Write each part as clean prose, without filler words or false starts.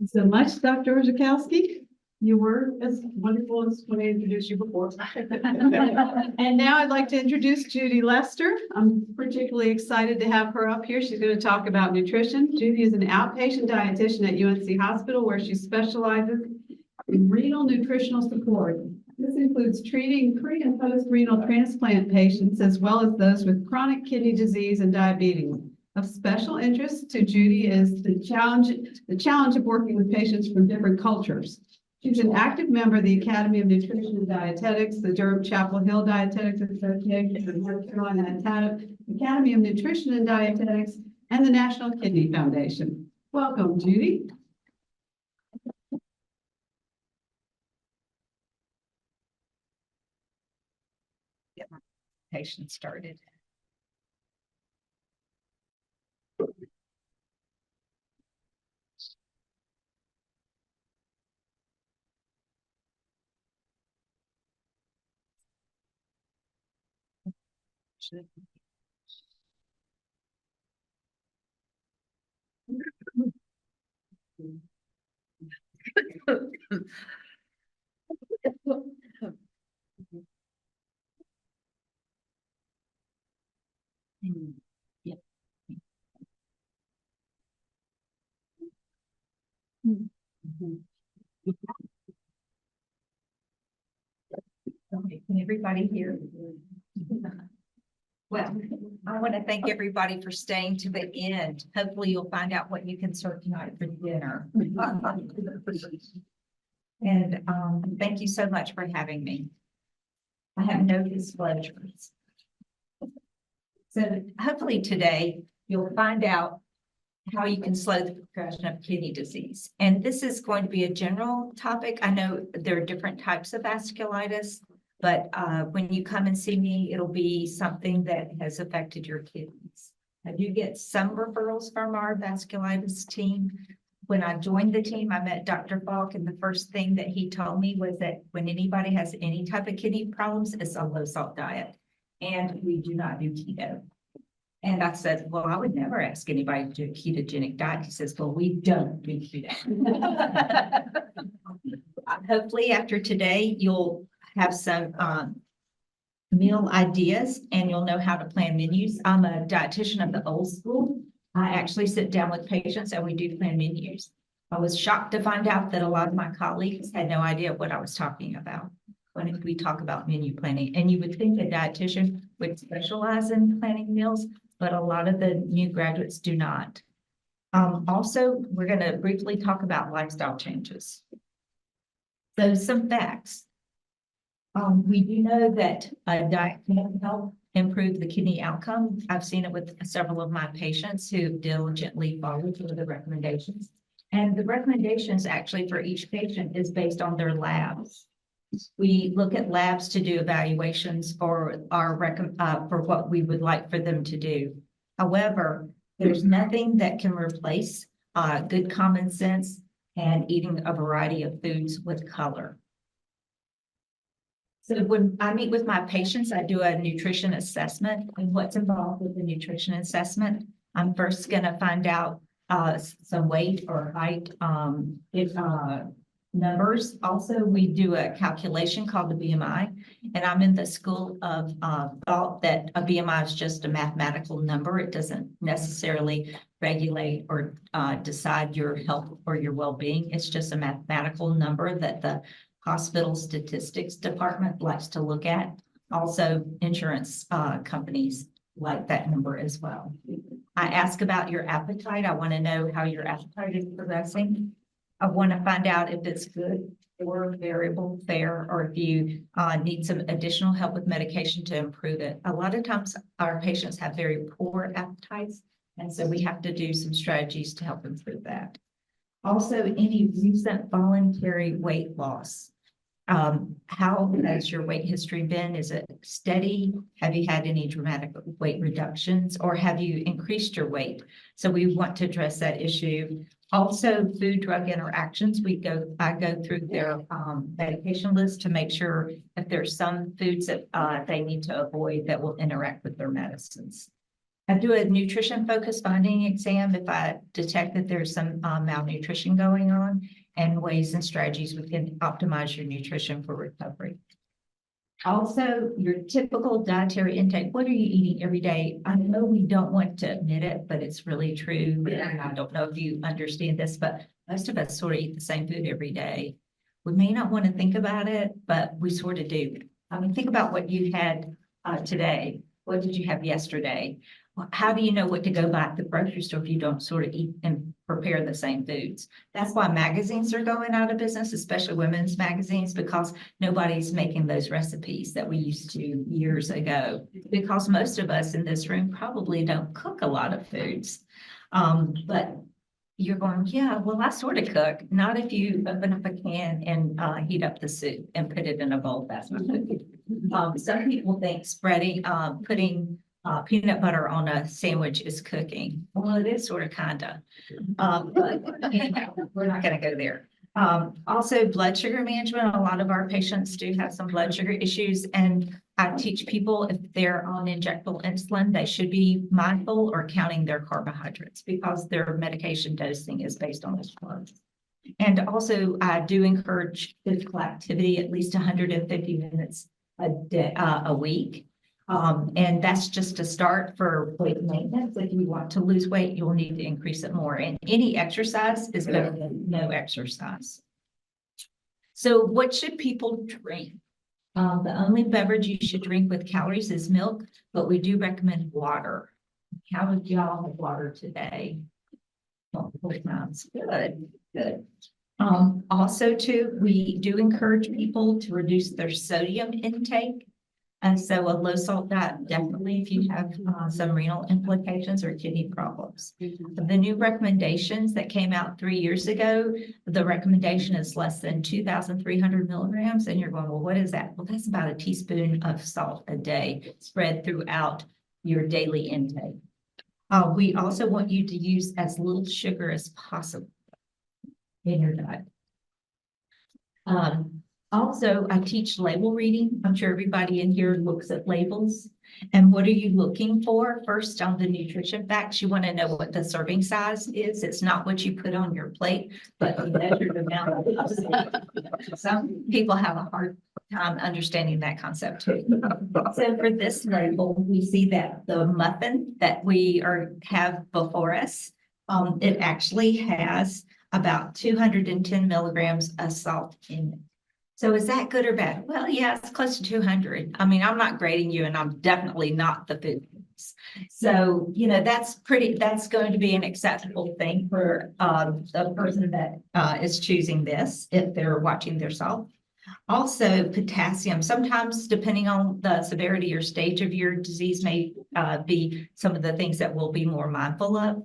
So much, Dr. Orzechowski. You were as wonderful as when I introduced you before. And now I'd like to introduce Judy Lester. I'm particularly excited to have her up here. She's going to talk about nutrition. Judy is an outpatient dietitian at UNC Hospital where she specializes in renal nutritional support. This includes treating pre- and post-renal transplant patients as well as those with chronic kidney disease and diabetes. Of special interest to Judy is the challenge of working with patients from different cultures. She's an active member of the Academy of Nutrition and Dietetics, the Durham Chapel Hill Dietetics Association, the North Carolina Academy of Nutrition and Dietetics, and the National Kidney Foundation. Welcome, Judy. Get my patient started. Yeah. Okay, can everybody hear? Well, I want to thank everybody for staying to the end. Hopefully you'll find out what you can serve tonight for dinner. And thank you so much for having me. I have no disclosures. So hopefully today you'll find out how you can slow the progression of kidney disease. And this is going to be a general topic. I know there are different types of vasculitis, but when you come and see me, it'll be something that has affected your kidneys. I do get some referrals from our vasculitis team. When I joined the team, I met Dr. Falk, and the first thing that he told me was that when anybody has any type of kidney problems, it's a low salt diet. And we do not do keto. And I said, well, I would never ask anybody to do a ketogenic diet. He says, well, we don't do keto. Hopefully after today, you'll have some meal ideas and you'll know how to plan menus. I'm a dietitian of the old school. I actually sit down with patients and we do plan menus. I was shocked to find out that a lot of my colleagues had no idea what I was talking about when we talk about menu planning. And you would think a dietitian would specialize in planning meals, but a lot of the new graduates do not. Also, we're going to briefly talk about lifestyle changes. So some facts. We do know that a diet can help improve the kidney outcome. I've seen it with several of my patients who diligently follow through the recommendations. And the recommendations actually for each patient is based on their labs. We look at labs to do evaluations for our for what we would like for them to do. However, there's nothing that can replace good common sense and eating a variety of foods with color. So when I meet with my patients, I do a nutrition assessment. And what's involved with the nutrition assessment? I'm first going to find out some weight or height numbers. Also, we do a calculation called the BMI. And I'm in the school of thought that a BMI is just a mathematical number. It doesn't necessarily regulate or decide your health or your well-being. It's just a mathematical number that the hospital statistics department likes to look at. Also, insurance companies like that number as well. I ask about your appetite. I want to know how your appetite is progressing. I want to find out if it's good or variable, fair, or if you need some additional help with medication to improve it. A lot of times our patients have very poor appetites, and so we have to do some strategies to help improve that. Also, any recent voluntary weight loss. How has your weight history been? Is it steady? Have you had any dramatic weight reductions, or have you increased your weight? So we want to address that issue. Also, food-drug interactions. I go through their medication list to make sure if there's some foods that they need to avoid that will interact with their medicines. I do a nutrition focused finding exam if I detect that there's some malnutrition going on, and ways and strategies we can optimize your nutrition for recovery. Also, your typical dietary intake. What are you eating every day? I know we don't want to admit it, but it's really true. And I don't know if you understand this, but most of us sort of eat the same food every day. We may not want to think about it, but we sort of do. I mean, think about what you had today. What did you have yesterday? How do you know what to go buy at the grocery store if you don't sort of eat and prepare the same foods? That's why magazines are going out of business, especially women's magazines, because nobody's making those recipes that we used to years ago. Because most of us in this room probably don't cook a lot of foods. But you're going, yeah, well, I sort of cook. Not if you open up a can and heat up the soup and put it in a bowl. That's not cooking. Some people think spreading, putting peanut butter on a sandwich is cooking. Well, it is sort of kinda. But we're not gonna go there. Also blood sugar management. A lot of our patients do have some blood sugar issues, and I teach people if they're on injectable insulin, they should be mindful or counting their carbohydrates because their medication dosing is based on those carbs. And also I do encourage physical activity, at least 150 minutes a day, a week. And that's just a start for weight maintenance. If you want to lose weight, you'll need to increase it more. And any exercise is better than no exercise. So what should people drink? The only beverage you should drink with calories is milk, but we do recommend water. How would y'all have water today? Multiple times. Good, good. Also too, we do encourage people to reduce their sodium intake. And so a low salt diet, definitely if you have some renal implications or kidney problems. The new recommendations that came out 3 years ago, the recommendation is less than 2,300 milligrams. And you're going, well, what is that? Well, that's about a teaspoon of salt a day spread throughout your daily intake. We also want you to use as little sugar as possible in your diet. Also, I teach label reading. I'm sure everybody in here looks at labels. And what are you looking for? First, on the nutrition facts, you want to know what the serving size is. It's not what you put on your plate, but the measured amount. Some people have a hard time understanding that concept too. So for this label, we see that the muffin that we have before us, it actually has about 210 milligrams of salt in it. So is that good or bad? Well, yeah, it's close to 200. I mean, I'm not grading you, and I'm definitely not the food. So, you know, that's going to be an acceptable thing for the person that is choosing this if they're watching their salt. Also, potassium. Sometimes, depending on the severity or stage of your disease, may be some of the things that we'll be more mindful of.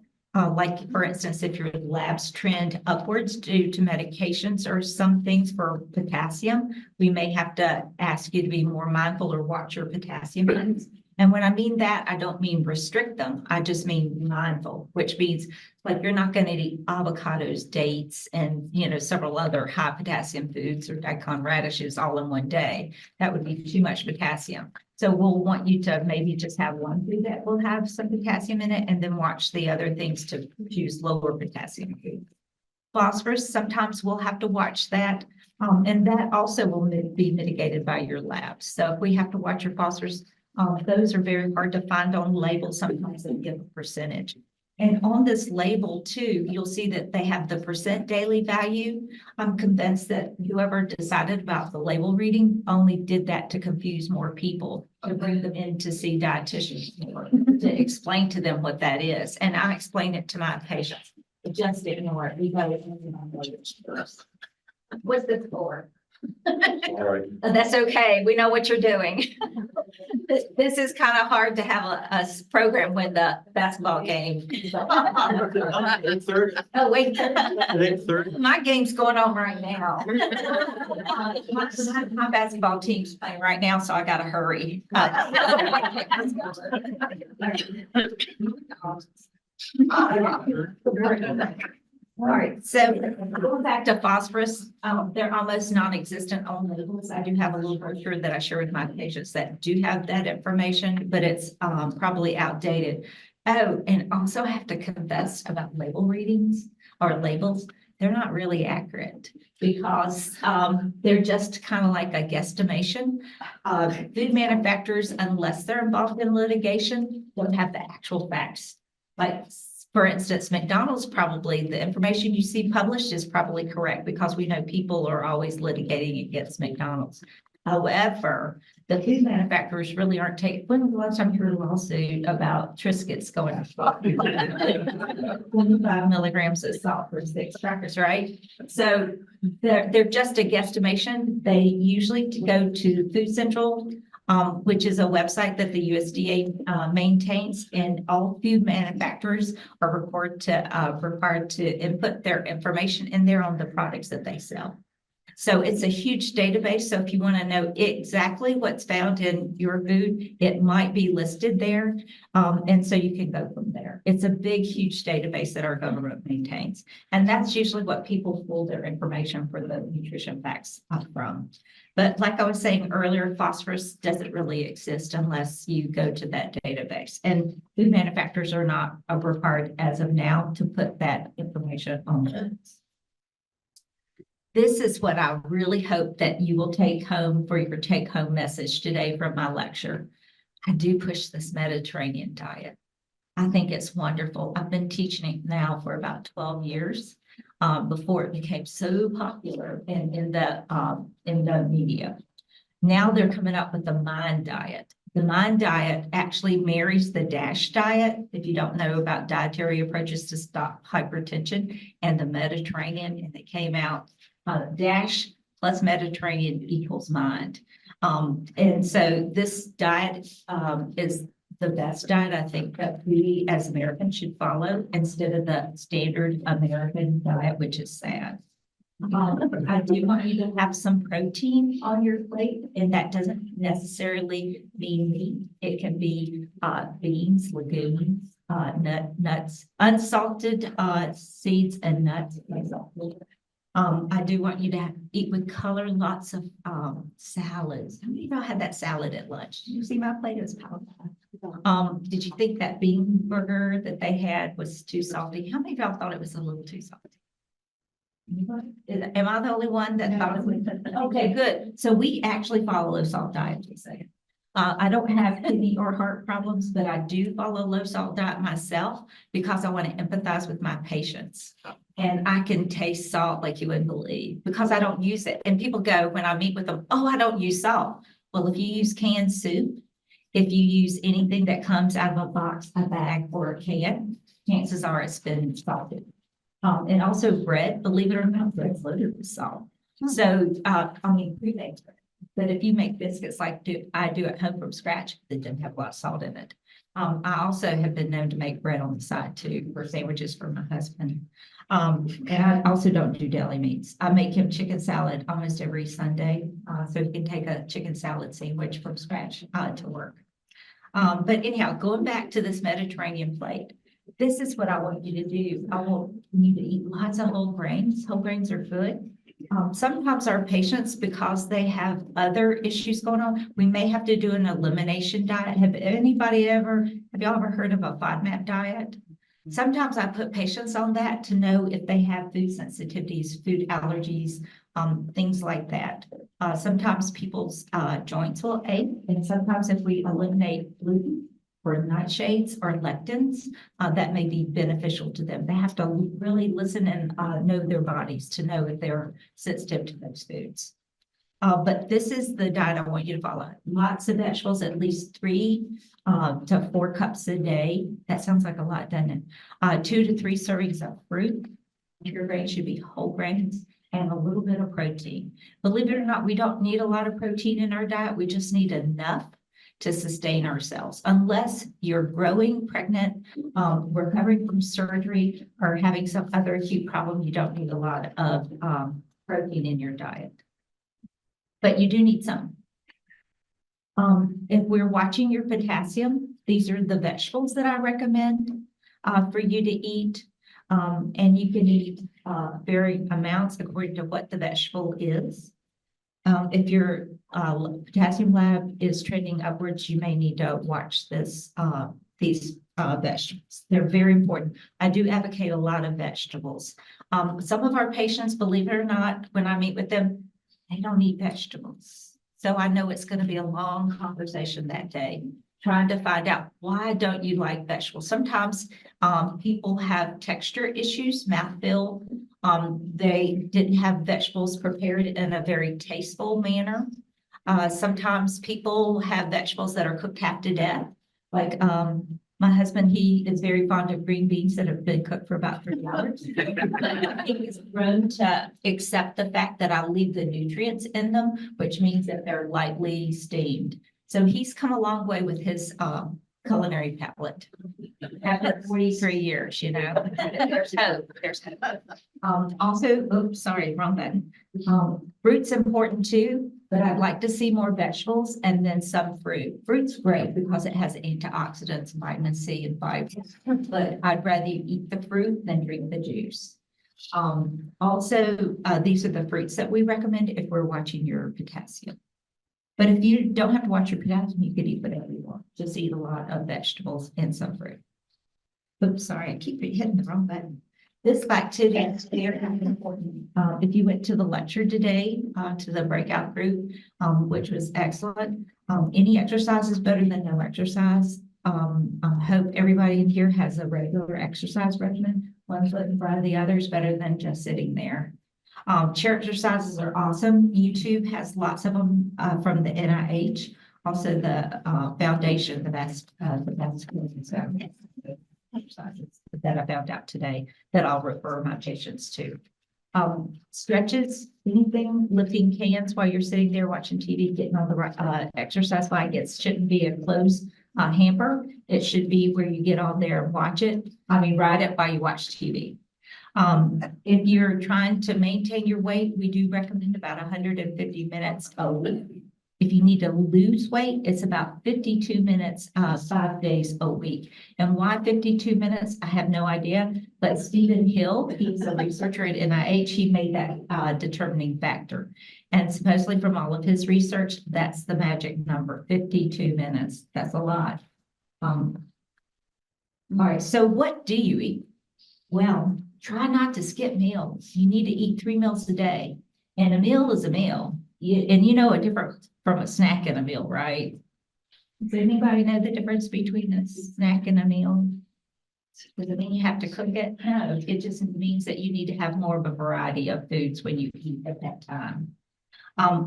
Like, for instance, if your labs trend upwards due to medications or some things for potassium, we may have to ask you to be more mindful or watch your potassium levels. And when I mean that, I don't mean restrict them. I just mean mindful, which means like you're not going to eat avocados, dates, and, you know, several other high potassium foods or daikon radishes all in one day. That would be too much potassium. So we'll want you to maybe just have one food that will have some potassium in it and then watch the other things to choose lower potassium food. Phosphorus, sometimes we'll have to watch that. And that also will be mitigated by your labs. So if we have to watch your phosphorus, those are very hard to find on labels. Sometimes they give a percentage. And on this label too, you'll see that they have the percent daily value. I'm convinced that whoever decided about the label reading only did that to confuse more people, to bring them in to see dietitians more, to explain to them what that is. And I explain it to my patients. Just ignore it. We got it first. What's this for? All right. That's okay. We know what you're doing. This is kind of hard to have a program when the basketball game. 8:30. Oh, wait. 8:30. My game's going on right now. My basketball team's playing right now, so I gotta hurry. All right, so going back to phosphorus, they're almost non-existent on labels. I do have a little brochure that I share with my patients that do have that information, but it's probably outdated. Oh, and also I have to confess about label readings or labels. They're not really accurate because they're just kind of like a guesstimation. Food manufacturers, unless they're involved in litigation, don't have the actual facts. Like, for instance, McDonald's, probably the information you see published is probably correct because we know people are always litigating against McDonald's. However, the food manufacturers really aren't taking, when was the last time you heard a lawsuit about Triscuits going up? 25 milligrams of salt for 6 crackers, right? So they're just a guesstimation. They usually go to Food Central, which is a website that the USDA maintains, and all food manufacturers are required to input their information in there on the products that they sell. So it's a huge database. So if you want to know exactly what's found in your food, it might be listed there. And so you can go from there. It's a big, huge database that our government maintains. And that's usually what people pull their information for the nutrition facts from. But like I was saying earlier, phosphorus doesn't really exist unless you go to that database. And food manufacturers are not required as of now to put that information on the books. This is what I really hope that you will take home for your take-home message today from my lecture. I do push this Mediterranean diet. I think it's wonderful. I've been teaching it now for about 12 years before it became so popular in the media. Now they're coming up with the MIND diet. The MIND diet actually marries the DASH diet, if you don't know about dietary approaches to stop hypertension, and the Mediterranean, and it came out DASH plus Mediterranean equals MIND. And so this diet is the best diet I think that we as Americans should follow instead of the standard American diet, which is sad. I do want you to have some protein on your plate, and that doesn't necessarily mean meat. It can be beans, legumes, nuts, unsalted seeds and nuts. I do want you to eat with color, lots of salads. How many of y'all had that salad at lunch? Did you see my plate? It was powerful. Did you think that bean burger that they had was too salty? How many of y'all thought it was a little too salty? Anybody? Am I the only one that thought it was? Okay, good. So we actually follow low salt diet, just saying. I don't have kidney or heart problems, but I do follow low salt diet myself because I want to empathize with my patients. And I can taste salt like you wouldn't believe because I don't use it. And people go when I meet with them, oh, I don't use salt. Well, if you use canned soup, if you use anything that comes out of a box, a bag, or a can, chances are it's been salted. And also bread, believe it or not, bread's loaded with salt. So, pre-baked bread. But if you make biscuits like I do at home from scratch, they don't have a lot of salt in it. I also have been known to make bread on the side too for sandwiches for my husband. And I also don't do deli meats. I make him chicken salad almost every Sunday. So he can take a chicken salad sandwich from scratch to work. But anyhow, going back to this Mediterranean plate, this is what I want you to do. I want you to eat lots of whole grains. Whole grains are good. Sometimes our patients, because they have other issues going on, we may have to do an elimination diet. Have y'all ever heard of a FODMAP diet? Sometimes I put patients on that to know if they have food sensitivities, food allergies, things like that. Sometimes people's joints will ache, and sometimes if we eliminate gluten or nightshades or lectins, that may be beneficial to them. They have to really listen and know their bodies to know if they're sensitive to those foods. But this is the diet I want you to follow. Lots of vegetables, at least 3 to 4 cups a day. That sounds like a lot, doesn't it? 2 to 3 servings of fruit. Your grains should be whole grains and a little bit of protein. Believe it or not, we don't need a lot of protein in our diet. We just need enough to sustain ourselves. Unless you're growing, pregnant, recovering from surgery, or having some other acute problem, you don't need a lot of protein in your diet. But you do need some. If we're watching your potassium, these are the vegetables that I recommend for you to eat. And you can eat varying amounts according to what the vegetable is. If your potassium lab is trending upwards, you may need to watch this these vegetables. They're very important. I do advocate a lot of vegetables. Some of our patients, believe it or not, when I meet with them, they don't eat vegetables. So I know it's going to be a long conversation that day, trying to find out, why don't you like vegetables? Sometimes people have texture issues, mouthfeel. They didn't have vegetables prepared in a very tasteful manner. Sometimes people have vegetables that are cooked half to death. Like my husband, he is very fond of green beans that have been cooked for about 3 hours. He's grown to accept the fact that I leave the nutrients in them, which means that they're lightly steamed. So he's come a long way with his culinary palate. After 43 years, you know, there's hope. There's hope. Also, oops, sorry, wrong button. Fruit's important too, but I'd like to see more vegetables and then some fruit. Fruit's great because it has antioxidants, vitamin C and fiber, but I'd rather you eat the fruit than drink the juice. Also, these are the fruits that we recommend if we're watching your potassium. But if you don't have to watch your potassium, you could eat whatever you want. Just eat a lot of vegetables and some fruit. Oops, sorry, I keep hitting the wrong button. This activity is very important. If you went to the lecture today, to the breakout group, which was excellent, any exercise is better than no exercise. I hope everybody in here has a regular exercise regimen. One foot in front of the other is better than just sitting there. Chair exercises are awesome. YouTube has lots of them from the NIH, also the foundation, the Vasculitis exercises that I found out today that I'll refer my patients to. Stretches, anything, lifting cans while you're sitting there watching TV, getting on the right exercise bike. It shouldn't be a closed hamper. It should be where you get on there and watch it. Ride it while you watch TV. If you're trying to maintain your weight, we do recommend about 150 minutes a week. If you need to lose weight, it's about 52 minutes, 5 days a week. And why 52 minutes? I have no idea. But Stephen Hill, he's a researcher at NIH, he made that determining factor. And supposedly from all of his research, that's the magic number, 52 minutes. That's a lot. All right, so what do you eat? Well, try not to skip meals. You need to eat 3 meals a day. And a meal is a meal. And you know a difference from a snack and a meal, right? Does anybody know the difference between a snack and a meal? Does it mean you have to cook it? No, it just means that you need to have more of a variety of foods when you eat at that time.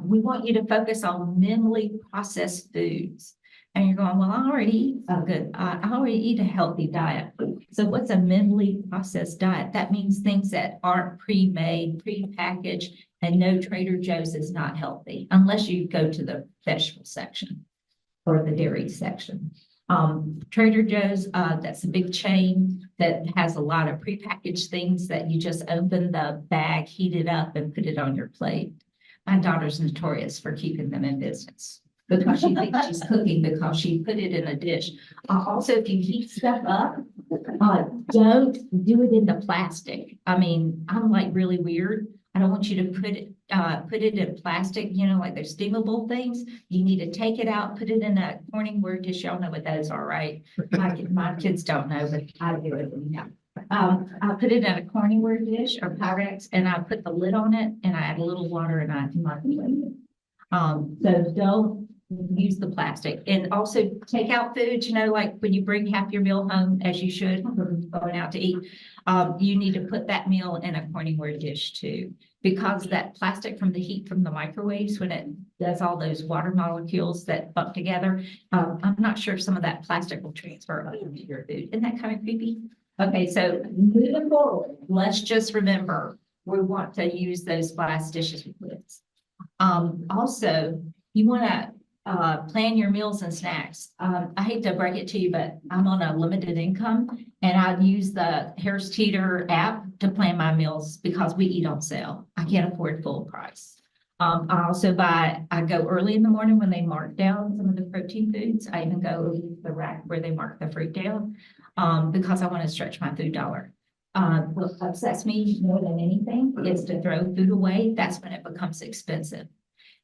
We want you to focus on minimally processed foods. And you're going, well, I already eat I already eat a healthy diet. So what's a minimally processed diet? That means things that aren't pre-made, pre-packaged, and no Trader Joe's is not healthy unless you go to the vegetable section or the dairy section. Trader Joe's, that's a big chain that has a lot of pre-packaged things that you just open the bag, heat it up, and put it on your plate. My daughter's notorious for keeping them in business because she thinks she's cooking because she put it in a dish. Also, if you heat stuff up, don't do it in the plastic. I'm like really weird. I don't want you to put it in plastic, you know, like they're steamable things. You need to take it out, put it in a Corningware dish. Y'all know what those are, right? My kids don't know, but I do it. Yeah. I put it in a Corningware dish or Pyrex, and I put the lid on it, and I add a little water, and I microwave it. So don't use the plastic. And also take out foods, you know, like when you bring half your meal home, as you should, going out to eat, you need to put that meal in a Corningware dish too, because that plastic from the heat from the microwaves, when it does all those water molecules that bump together, I'm not sure if some of that plastic will transfer up into your food. Isn't that kind of creepy? Okay, so moving forward, let's just remember, we want to use those glass dishes with lids. Also, you want to plan your meals and snacks. I hate to break it to you, but I'm on a limited income and I use the Harris Teeter app to plan my meals because we eat on sale. I can't afford full price. I also I go early in the morning when they mark down some of the protein foods. I even go to the rack where they mark the fruit down because I want to stretch my food dollar. What upsets me more than anything is to throw food away. That's when it becomes expensive.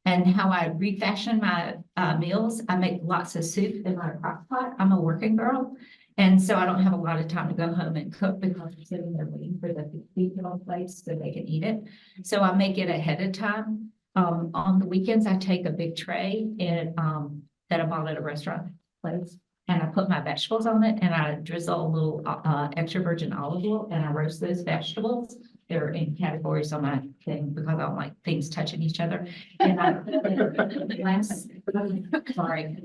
And how I refashion my meals, I make lots of soup in my crock pot. I'm a working girl. And so I don't have a lot of time to go home and cook because I'm sitting there waiting for the food on plates so they can eat it. So I make it ahead of time. On the weekends, I take a big tray and that I bought at a restaurant place. And I put my vegetables on it and I drizzle a little extra virgin olive oil and I roast those vegetables. They're in categories on my thing because I don't like things touching each other. And I sorry,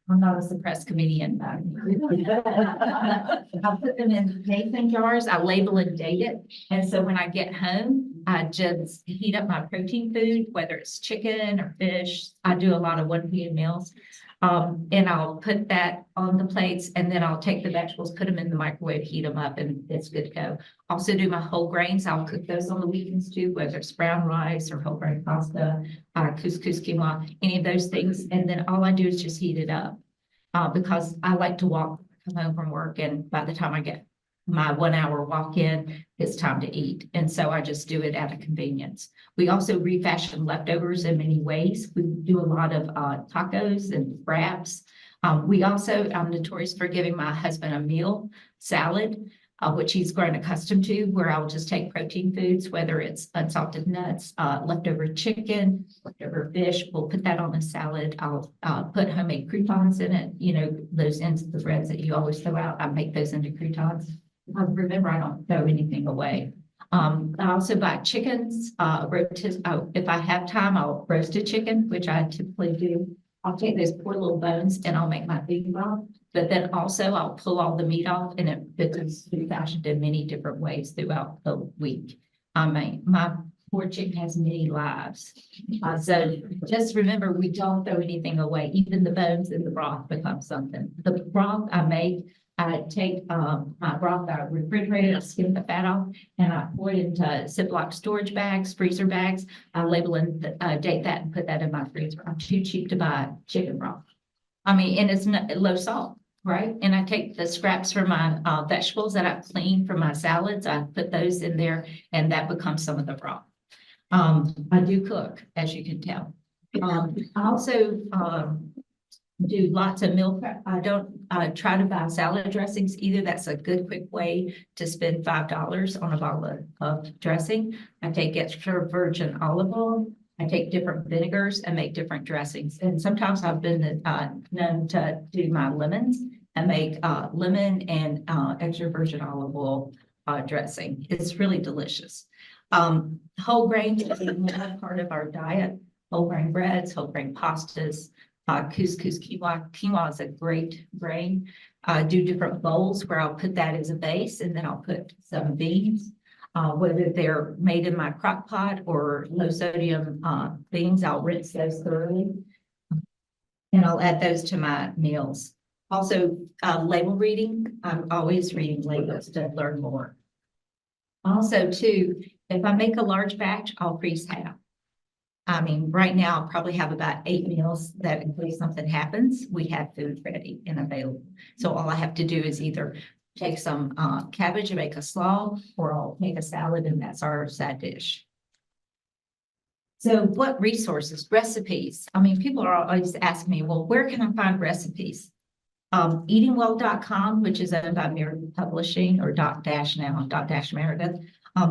I'm not a suppressed comedian. I'll put them in mason jars. I label and date it. And so when I get home, I just heat up my protein food, whether it's chicken or fish. I do a lot of 1 p.m. meals. And I'll put that on the plates and then I'll take the vegetables, put them in the microwave, heat them up, and it's good to go. Also do my whole grains. I'll cook those on the weekends too, whether it's brown rice or whole grain pasta, couscous, quinoa, any of those things. And then all I do is just heat it up because I like to walk, come home from work, and by the time I get my 1 hour walk in, it's time to eat. And so I just do it out of convenience. We also refashion leftovers in many ways. We do a lot of tacos and wraps. We also, I'm notorious for giving my husband a meal salad, which he's grown accustomed to, where I'll just take protein foods, whether it's unsalted nuts, leftover chicken, leftover fish. We'll put that on a salad. I'll put homemade croutons in it. You know, those ends of the breads that you always throw out, I make those into croutons. Remember, I don't throw anything away. I also buy chickens, if I have time, I'll roast a chicken, which I typically do. I'll take those poor little bones and I'll make my beef broth, but then also I'll pull all the meat off and it becomes fashioned in many different ways throughout the week. My poor chicken has many lives. So just remember, we don't throw anything away. Even the bones in the broth become something. The broth I make, I take my broth, I refrigerate it, I skim the fat off, and I pour it into Ziploc storage bags, freezer bags. I label and date that and put that in my freezer. I'm too cheap to buy chicken broth. I mean, and it's not low salt, right? And I take the scraps from my vegetables that I've cleaned from my salads. I put those in there, and that becomes some of the broth. I do cook, as you can tell. I also do lots of meal prep. I don't try to buy salad dressings either. That's a good quick way to spend $5 on a bottle of dressing. I take extra virgin olive oil. I take different vinegars and make different dressings. And sometimes I've been known to do my lemons and make lemon and extra virgin olive oil dressing. It's really delicious. Whole grain is a part of our diet. Whole grain breads, whole grain pastas, couscous, quinoa. Quinoa is a great grain. Do different bowls where I'll put that as a base, and then I'll put some beans, whether they're made in my crock pot or low sodium beans. I'll rinse those thoroughly, and I'll add those to my meals. Also, label reading. I'm always reading labels to learn more. Also, too, if I make a large batch, I'll freeze half. I mean, right now, I'll probably have about 8 meals that in case something happens, we have food ready and available. So all I have to do is either take some cabbage and make a slaw, or I'll make a salad and that's our side dish. So what resources, recipes? I mean, people are always asking me, well, where can I find recipes? Eatingwell.com, which is owned by Meredith Publishing, or Meredith.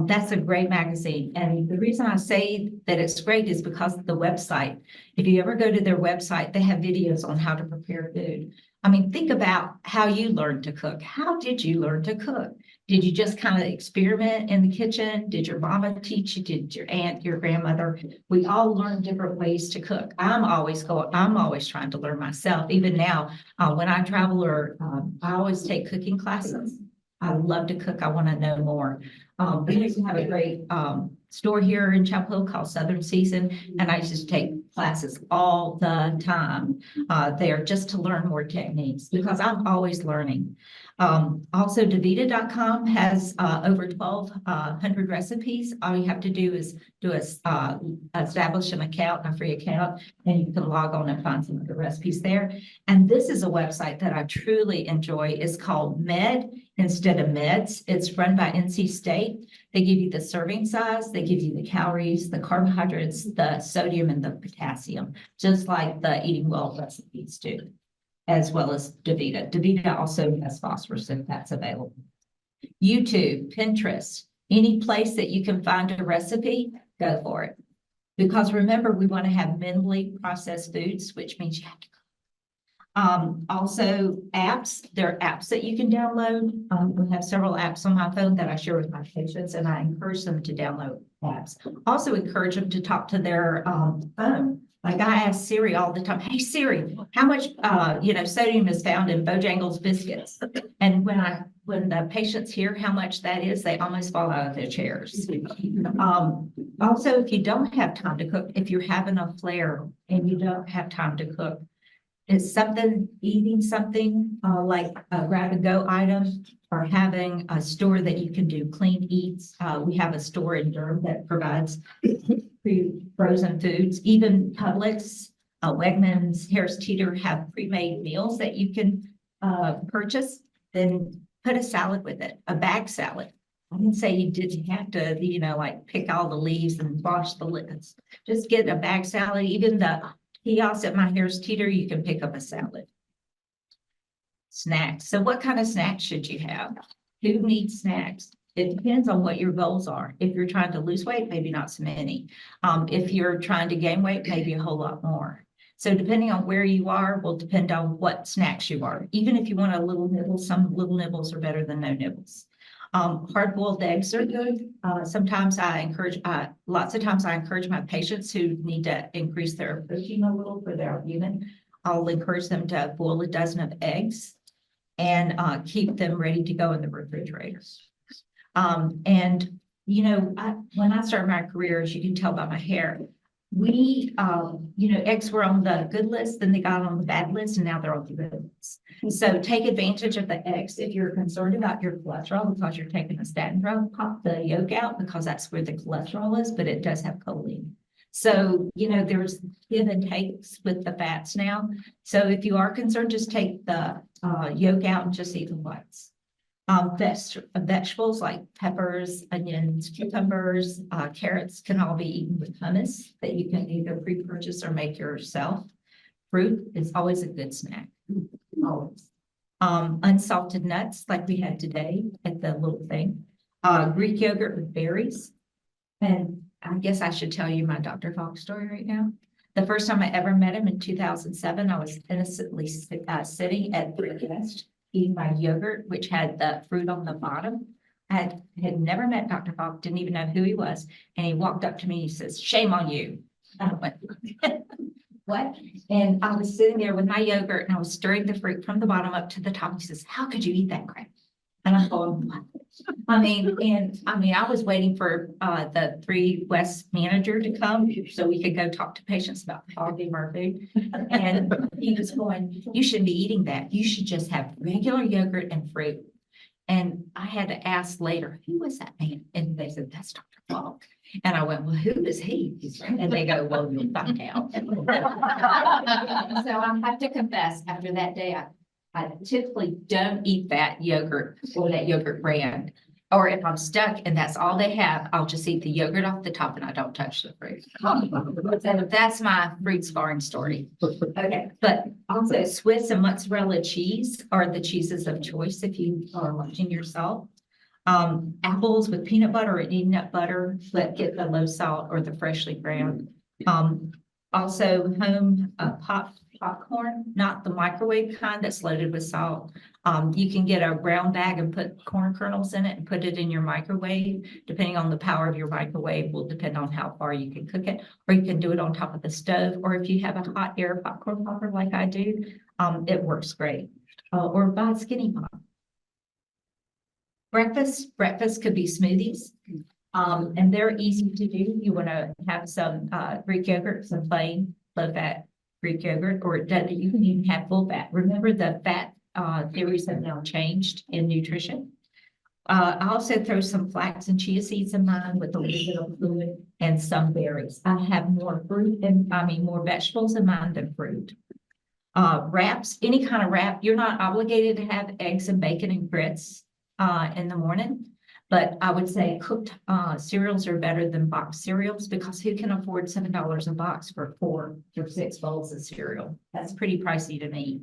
That's a great magazine. And the reason I say that it's great is because of the website. If you ever go to their website, they have videos on how to prepare food. I mean, think about how you learned to cook. How did you learn to cook? Did you just kind of experiment in the kitchen? Did your mama teach you? Did your aunt, your grandmother? We all learn different ways to cook. I'm always trying to learn myself. Even now, when I travel or I always take cooking classes. I love to cook. I want to know more. We used to have a great store here in Chapel Hill called Southern Season, and I used to take classes all the time there just to learn more techniques because I'm always learning. Also, Davita.com has over 1,200 recipes. All you have to do is establish an account, a free account, and you can log on and find some of the recipes there. And this is a website that I truly enjoy. It's called instead of meds. It's run by NC State. They give you the serving size, they give you the calories, the carbohydrates, the sodium, and the potassium, just like the Eating Well recipes do, as well as DaVita. DaVita also has phosphorus if that's available. YouTube, Pinterest, any place that you can find a recipe, go for it. Because remember, we want to have minimally processed foods, which means you have to also apps. There are apps that you can download. We have several apps on my phone that I share with my patients, and I encourage them to download apps. Also encourage them to talk to their phone. Like I ask Siri all the time, hey Siri, how much sodium is found in Bojangles biscuits? And when the patients hear how much that is, they almost fall out of their chairs. Also, if you don't have time to cook, if you're having a flare and you don't have time to cook, is eating something like a grab-and-go item, or having a store that you can do clean eats. We have a store in Durham that provides frozen foods. Even Publix, Wegmans, Harris Teeter have pre-made meals that you can purchase. Then put a salad with it, a bag salad. I didn't say you didn't have to, like pick all the leaves and wash the lids. Just get a bag salad. Even the kiosk at my Harris Teeter, you can pick up a salad. Snacks. So what kind of snacks should you have? Who needs snacks? It depends on what your goals are. If you're trying to lose weight, maybe not so many. If you're trying to gain weight, maybe a whole lot more. So depending on where you are will depend on what snacks you are. Even if you want a little nibble, some little nibbles are better than no nibbles. Hard-boiled eggs are good. Lots of times I encourage my patients who need to increase their protein a little for their human. I'll encourage them to boil a dozen of eggs and keep them ready to go in the refrigerator. When I started my career, as you can tell by my hair, eggs were on the good list, then they got on the bad list, and now they're on the good list. So take advantage of the eggs if you're concerned about your cholesterol because you're taking a statin drug. Pop the yolk out because that's where the cholesterol is, but it does have choline. So, there's give and takes with the fats now. So if you are concerned, just take the yolk out and just eat the whites. Vegetables like peppers, onions, cucumbers, carrots can all be eaten with hummus that you can either pre-purchase or make yourself. Fruit is always a good snack. Always. Unsalted nuts like we had today at the little thing. Greek yogurt with berries. And I guess I should tell you my Dr. Falk story right now. The first time I ever met him in 2007, I was innocently sitting at breakfast, eating my yogurt, which had the fruit on the bottom. I had never met Dr. Falk, didn't even know who he was. And he walked up to me and he says, "Shame on you." I went, what? And I was sitting there with my yogurt and I was stirring the fruit from the bottom up to the top. He says, "How could you eat that crap?" And I'm going, what? I was waiting for the 3 West manager to come so we could go talk to patients about quality our food. And he was going, "You shouldn't be eating that. You should just have regular yogurt and fruit." And I had to ask later, who was that man? And they said, "That's Dr. Falk." And I went, "Well, who is he?" And they go, "Well, you'll find out." So I have to confess, after that day, I typically don't eat that yogurt or that yogurt brand. Or if I'm stuck and that's all they have, I'll just eat the yogurt off the top and I don't touch the fruit. So that's my fruit sparring story. Okay, but also Swiss and mozzarella cheese are the cheeses of choice if you are watching yourself. Apples with peanut butter or nut butter, but get the low salt or the freshly ground. Also home popcorn, not the microwave kind that's loaded with salt. You can get a brown bag and put corn kernels in it and put it in your microwave. Depending on the power of your microwave will depend on how far you can cook it, or you can do it on top of the stove, or if you have a hot air popcorn popper like I do, it works great. Or buy Skinny Pop. Breakfast could be smoothies. And they're easy to do. You want to have some Greek yogurt, some plain low-fat Greek yogurt, or you can even have full fat. Remember, the fat theories have now changed in nutrition. I also throw some flax and chia seeds in mine with a little bit of fluid and some berries. I have more more vegetables in mine than fruit. Wraps, any kind of wrap. You're not obligated to have eggs and bacon and grits. in the morning. But I would say cooked cereals are better than boxed cereals because who can afford $7 a box for 4 or 6 bowls of cereal? That's pretty pricey to me.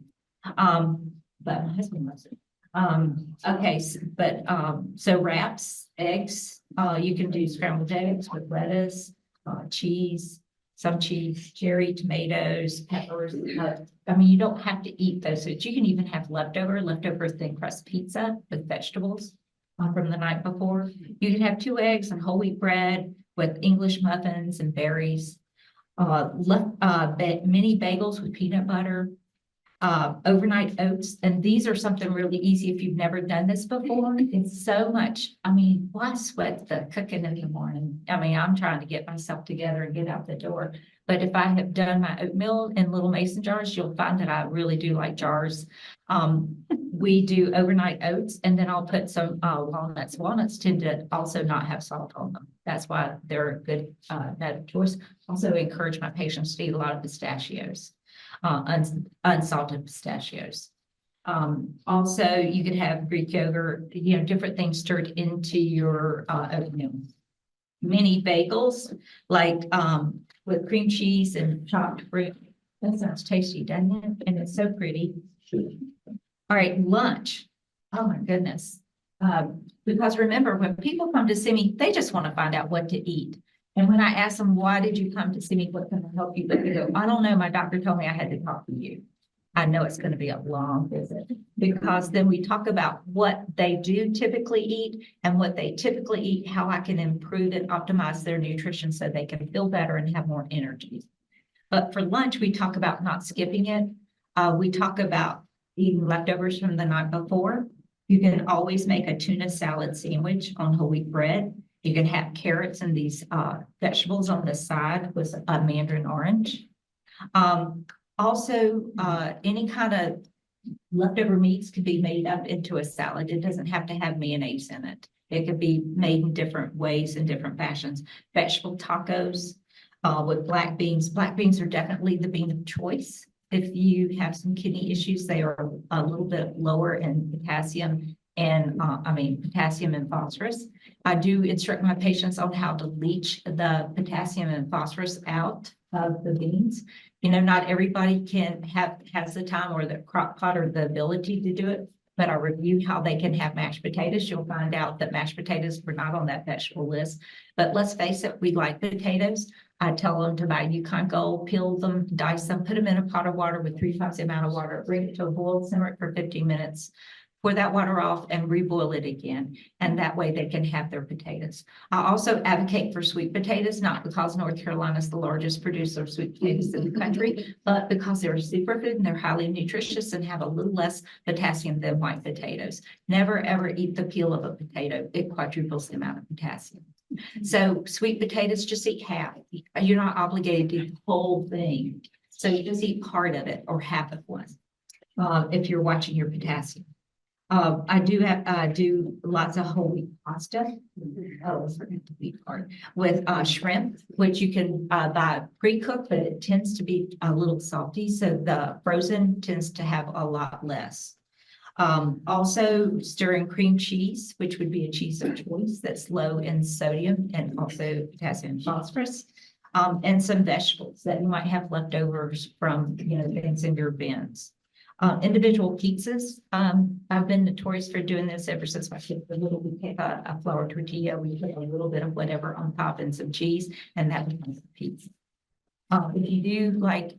But my husband loves it. Okay, so wraps, eggs, you can do scrambled eggs with lettuce, cheese, some cheese, cherry, tomatoes, peppers. I mean, you don't have to eat those foods. You can even have leftover thin crust pizza with vegetables from the night before. You can have 2 eggs and whole wheat bread with English muffins and berries. Mini bagels with peanut butter. Overnight oats, and these are something really easy if you've never done this before. It's so much, I mean, why sweat the cooking in the morning? I mean, I'm trying to get myself together and get out the door. But if I have done my oatmeal in little mason jars, you'll find that I really do like jars. We do overnight oats, and then I'll put some walnuts. Walnuts tend to also not have salt on them. That's why they're a good nut choice. Also encourage my patients to eat a lot of pistachios. Unsalted pistachios. Also, you could have Greek yogurt, different things stirred into your oatmeal. Mini bagels, like with cream cheese and chopped fruit. That sounds tasty, doesn't it? And it's so pretty. All right, lunch. Oh my goodness. Because remember, when people come to see me, they just want to find out what to eat. And when I ask them, why did you come to see me? What can I help you? They go, I don't know. My doctor told me I had to talk to you. I know it's going to be a long visit because then we talk about what they do typically eat and what they typically eat, how I can improve and optimize their nutrition so they can feel better and have more energy. But for lunch, we talk about not skipping it. We talk about eating leftovers from the night before. You can always make a tuna salad sandwich on whole wheat bread. You can have carrots and these vegetables on the side with a mandarin orange. Also, any kind of leftover meats could be made up into a salad. It doesn't have to have mayonnaise in it. It could be made in different ways and different fashions. Vegetable tacos with black beans. Black beans are definitely the bean of choice. If you have some kidney issues, they are a little bit lower in potassium and potassium and phosphorus. I do instruct my patients on how to leach the potassium and phosphorus out of the beans. Not everybody has the time or the crock pot or the ability to do it, but I review how they can have mashed potatoes. You'll find out that mashed potatoes were not on that vegetable list, but let's face it, we like potatoes. I tell them to buy Yukon Gold, peel them, dice them, put them in a pot of water with 3 times the amount of water, bring it to a boil, simmer it for 15 minutes. Pour that water off and reboil it again. And that way they can have their potatoes. I also advocate for sweet potatoes, not because North Carolina is the largest producer of sweet potatoes in the country, but because they're a superfood and they're highly nutritious and have a little less potassium than white potatoes. Never, ever eat the peel of a potato. It quadruples the amount of potassium. So sweet potatoes, just eat half. You're not obligated to eat the whole thing. So you just eat part of it or half of one if you're watching your potassium. I do lots of whole wheat pasta. Oh, I forgot the wheat part with shrimp, which you can buy pre-cooked, but it tends to be a little salty. So the frozen tends to have a lot less. Also stirring cream cheese, which would be a cheese of choice that's low in sodium and also potassium and phosphorus. And some vegetables that you might have leftovers from things in your bins. Individual pizzas. I've been notorious for doing this ever since my kids were little. We take a flour tortilla, we put a little bit of whatever on top and some cheese, and that becomes a pizza. If you do like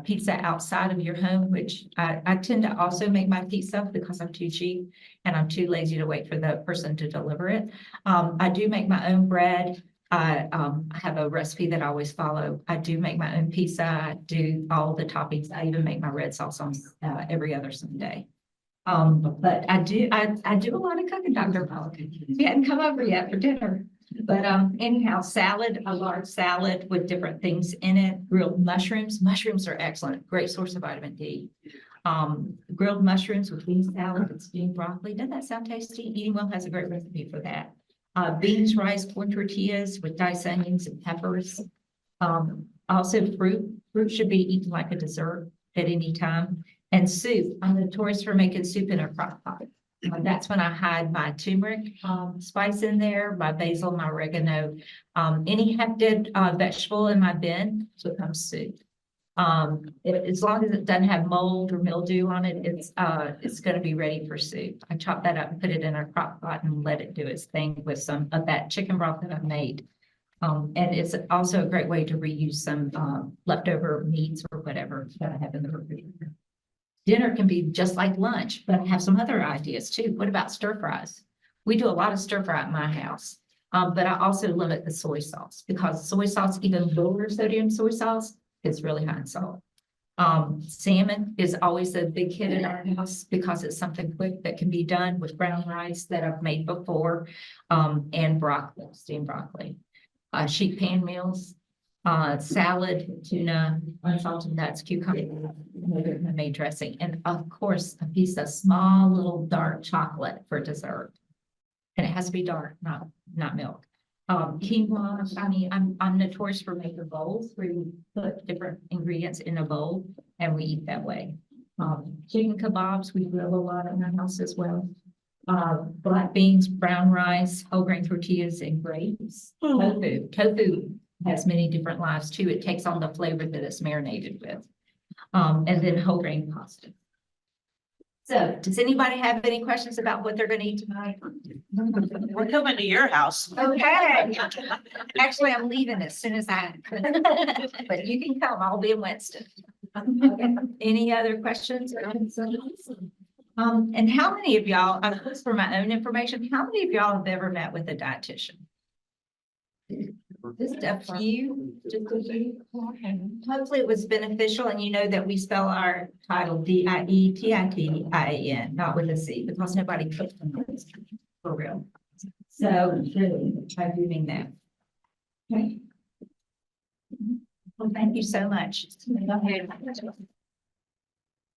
pizza outside of your home, which I tend to also make my pizza because I'm too cheap and I'm too lazy to wait for the person to deliver it. I do make my own bread. I have a recipe that I always follow. I do make my own pizza. I do all the toppings. I even make my red sauce on every other Sunday. But I do a lot of cooking, Dr. Pollock. He hadn't come over yet for dinner. But anyhow, salad, a large salad with different things in it. Grilled mushrooms. Mushrooms are excellent. Great source of vitamin D. Grilled mushrooms with bean salad and steamed broccoli. Doesn't that sound tasty? Eating Well has a great recipe for that. Beans, rice, corn tortillas with diced onions and peppers. Also fruit. Fruit should be eaten like a dessert at any time. And soup. I'm notorious for making soup in a crock pot. That's when I hide my turmeric spice in there, my basil, my oregano. Any hefted vegetable in my bin becomes soup. As long as it doesn't have mold or mildew on it, it's going to be ready for soup. I chop that up and put it in a crock pot and let it do its thing with some of that chicken broth that I've made. And it's also a great way to reuse some leftover meats or whatever that I have in the refrigerator. Dinner can be just like lunch, but I have some other ideas too. What about stir fries? We do a lot of stir fry at my house, but I also limit the soy sauce because soy sauce, even lower sodium soy sauce, is really high in salt. Salmon is always a big hit in our house because it's something quick that can be done with brown rice that I've made before, and broccoli, steamed broccoli. Sheet pan meals, salad, tuna, unsalted nuts, cucumber, homemade dressing, and of course, a piece of small little dark chocolate for dessert. And it has to be dark, not milk. Quinoa, I mean, I'm notorious for making bowls where you put different ingredients in a bowl and we eat that way. Chicken kebabs, we grill a lot in our house as well. Black beans, brown rice, whole grain tortillas, and grapes. Tofu has many different lives too. It takes on the flavor that it's marinated with. And then whole grain pasta. So does anybody have any questions about what they're going to eat tonight? We're coming to your house. Okay. Actually, I'm leaving as soon as but you can come. I'll be in Winston. Okay. Any other questions or concerns? And how many of y'all, just for my own information, how many of y'all have ever met with a dietitian? Just a few, just a few. Hopefully it was beneficial and you know that we spell our title DIETITIAN, not with a C, because nobody puts them for real. So really try doing that. Okay. Well, thank you so much. Go ahead.